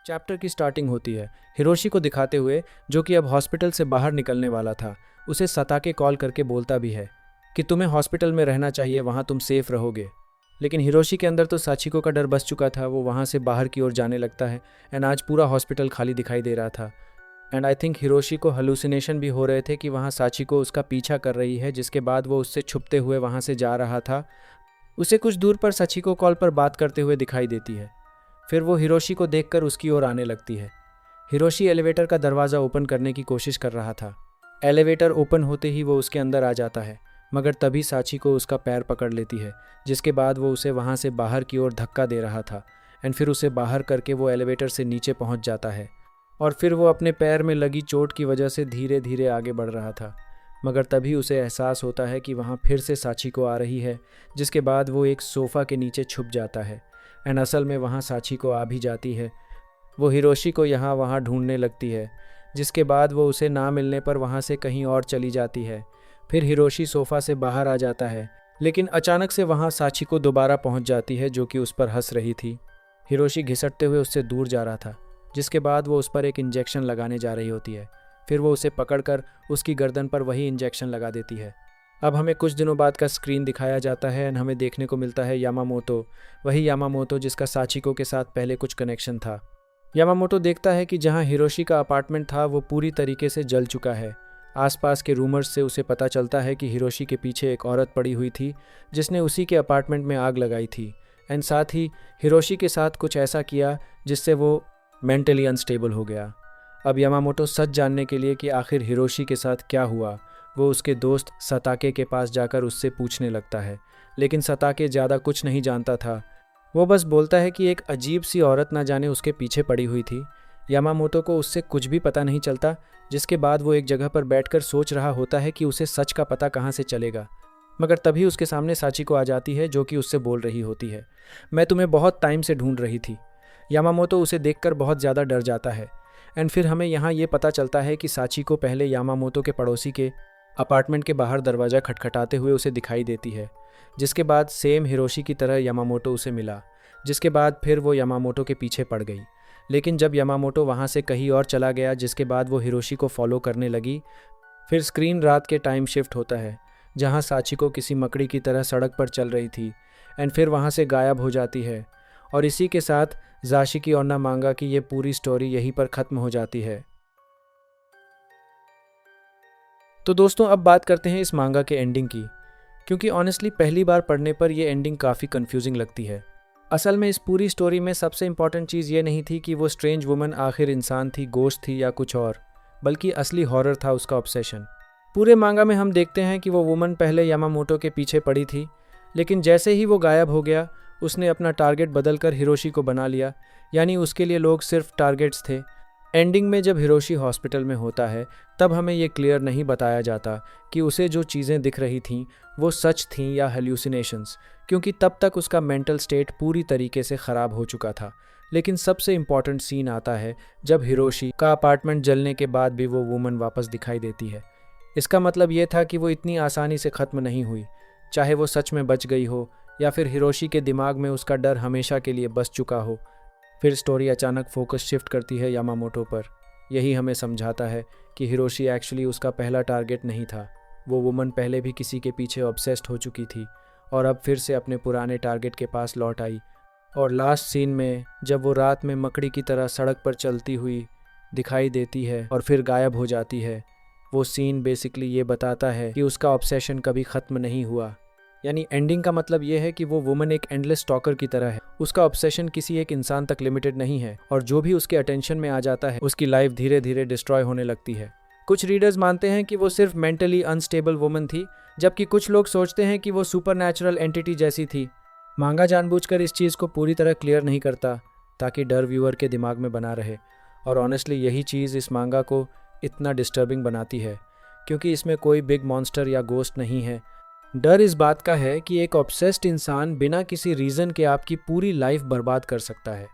Chapter की starting होती है हिरोशी को दिखाते हुए, जो कि अब हॉस्पिटल से बाहर निकलने वाला था। उसे सताके कॉल करके बोलता भी है कि तुम्हें हॉस्पिटल में रहना चाहिए, वहाँ तुम सेफ रहोगे। लेकिन हिरोशी के अंदर तो साचिको का डर बस चुका था। वो वहाँ से बाहर की ओर जाने लगता है एंड आज पूरा हॉस्पिटल खाली दिखाई दे रहा था। एंड आई थिंक हिरोशी को हेलुसिनेशन भी हो रहे थे कि वहाँ साचिको उसका पीछा कर रही है, जिसके बाद वो उससे छुपते हुए वहाँ से जा रहा था। उसे कुछ दूर पर साचिको कॉल पर बात करते हुए दिखाई देती है। फिर वो हिरोशी को देखकर उसकी ओर आने लगती है। हिरोशी एलिवेटर का दरवाज़ा ओपन करने की कोशिश कर रहा था। एलिवेटर ओपन होते ही वो उसके अंदर आ जाता है, मगर तभी साचिको उसका पैर पकड़ लेती है, जिसके बाद वो उसे वहाँ से बाहर की ओर धक्का दे रहा था। एंड फिर उसे बाहर करके वो एलिवेटर से नीचे पहुँच जाता है और फिर वो अपने पैर में लगी चोट की वजह से धीरे धीरे आगे बढ़ रहा था। मगर तभी उसे एहसास होता है कि वहाँ फिर से साचिको आ रही है, जिसके बाद वो एक सोफ़ा के नीचे छुप जाता है। एंड असल में वहाँ साचिको आ भी जाती है। वो हिरोशी को यहाँ वहाँ ढूंढने लगती है, जिसके बाद वो उसे ना मिलने पर वहाँ से कहीं और चली जाती है। फिर हिरोशी सोफ़ा से बाहर आ जाता है, लेकिन अचानक से वहाँ साचिको दोबारा पहुँच जाती है, जो कि उस पर हंस रही थी। हिरोशी घिसटते हुए उससे दूर जा रहा था, जिसके बाद वो उस पर एक इंजेक्शन लगाने जा रही होती है। फिर वो उसे पकड़कर उसकी गर्दन पर वही इंजेक्शन लगा देती है। अब हमें कुछ दिनों बाद का स्क्रीन दिखाया जाता है एंड हमें देखने को मिलता है यामामोतो, वही यामामोतो जिसका साचिको के साथ पहले कुछ कनेक्शन था। यामामोतो देखता है कि जहां हिरोशी का अपार्टमेंट था वो पूरी तरीके से जल चुका है। आसपास के रूमर्स से उसे पता चलता है कि हिरोशी के पीछे एक औरत पड़ी हुई थी, जिसने उसी के अपार्टमेंट में आग लगाई थी। एंड साथ ही हिरोशी के साथ कुछ ऐसा किया जिससे वो मेंटली अनस्टेबल हो गया। अब यामामोतो सच जानने के लिए कि आखिर हिरोशी के साथ क्या हुआ, वो उसके दोस्त सताके के पास जाकर उससे पूछने लगता है। लेकिन सताके ज़्यादा कुछ नहीं जानता था। वो बस बोलता है कि एक अजीब सी औरत ना जाने उसके पीछे पड़ी हुई थी। यामामोतो को उससे कुछ भी पता नहीं चलता, जिसके बाद वो एक जगह पर बैठकर सोच रहा होता है कि उसे सच का पता कहाँ से चलेगा। मगर तभी उसके सामने साचिको आ जाती है, जो कि उससे बोल रही होती है, मैं तुम्हें बहुत टाइम से ढूंढ रही थी। यामामोतो उसे देखकर बहुत ज़्यादा डर जाता है। एंड फिर हमें यहाँ ये पता चलता है कि साचिको पहले यामामोतो के पड़ोसी के अपार्टमेंट के बाहर दरवाज़ा खटखटाते हुए उसे दिखाई देती है, जिसके बाद सेम हिरोशी की तरह यामामोतो उसे मिला, जिसके बाद फिर वो यामामोतो के पीछे पड़ गई। लेकिन जब यामामोतो वहाँ से कहीं और चला गया, जिसके बाद वो हिरोशी को फॉलो करने लगी। फिर स्क्रीन रात के टाइम शिफ्ट होता है, जहाँ साचिको किसी मकड़ी की तरह सड़क पर चल रही थी एंड फिर वहाँ से गायब हो जाती है। और इसी के साथ ज़ाशिकी और ना मांगा की ये पूरी स्टोरी यहीं पर ख़त्म हो जाती है। तो दोस्तों अब बात करते हैं इस मांगा के एंडिंग की, क्योंकि ऑनेस्टली पहली बार पढ़ने पर यह एंडिंग काफ़ी कंफ्यूजिंग लगती है। असल में इस पूरी स्टोरी में सबसे इम्पॉर्टेंट चीज़ ये नहीं थी कि वो स्ट्रेंज वुमन आखिर इंसान थी, गोश्त थी या कुछ और, बल्कि असली हॉरर था उसका ऑब्सेशन। पूरे मांगा में हम देखते हैं कि वो वुमन पहले यामामोतो के पीछे पड़ी थी, लेकिन जैसे ही वो गायब हो गया उसने अपना टारगेट बदलकर हिरोशी को बना लिया, यानी उसके लिए लोग सिर्फ टारगेट्स थे। एंडिंग में जब हिरोशी हॉस्पिटल में होता है तब हमें ये क्लियर नहीं बताया जाता कि उसे जो चीज़ें दिख रही थीं वो सच थीं या हेल्यूसिनेशंस, क्योंकि तब तक उसका मेंटल स्टेट पूरी तरीके से ख़राब हो चुका था। लेकिन सबसे इम्पॉर्टेंट सीन आता है जब हिरोशी का अपार्टमेंट जलने के बाद भी वो वुमन वापस दिखाई देती है। इसका मतलब ये था कि वो इतनी आसानी से ख़त्म नहीं हुई, चाहे वो सच में बच गई हो या फिर हिरोशी के दिमाग में उसका डर हमेशा के लिए बस चुका हो। फिर स्टोरी अचानक फोकस शिफ्ट करती है यामामोतो पर। यही हमें समझाता है कि हिरोशी एक्चुअली उसका पहला टारगेट नहीं था। वो वुमन पहले भी किसी के पीछे ऑब्सेस्ड हो चुकी थी और अब फिर से अपने पुराने टारगेट के पास लौट आई। और लास्ट सीन में जब वो रात में मकड़ी की तरह सड़क पर चलती हुई दिखाई देती है और फिर गायब हो जाती है, वो सीन बेसिकली ये बताता है कि उसका ऑब्सेशन कभी ख़त्म नहीं हुआ। यानी एंडिंग का मतलब ये है कि वो वुमन एक एंडलेस स्टॉकर की तरह है। उसका ऑब्सेशन किसी एक इंसान तक लिमिटेड नहीं है और जो भी उसके अटेंशन में आ जाता है उसकी लाइफ धीरे धीरे डिस्ट्रॉय होने लगती है। कुछ रीडर्स मानते हैं कि वो सिर्फ मेंटली अनस्टेबल वुमन थी, जबकि कुछ लोग सोचते हैं कि वो सुपरनैचुरल एंटिटी जैसी थी। मांगा जानबूझकर इस चीज़ को पूरी तरह क्लियर नहीं करता ताकि डर व्यूअर के दिमाग में बना रहे। और ऑनेस्टली यही चीज़ इस मांगा को इतना डिस्टर्बिंग बनाती है, क्योंकि इसमें कोई बिग मॉन्स्टर या गोस्ट नहीं है। डर इस बात का है कि एक ऑब्सेस्ड इंसान बिना किसी रीज़न के आपकी पूरी लाइफ बर्बाद कर सकता है।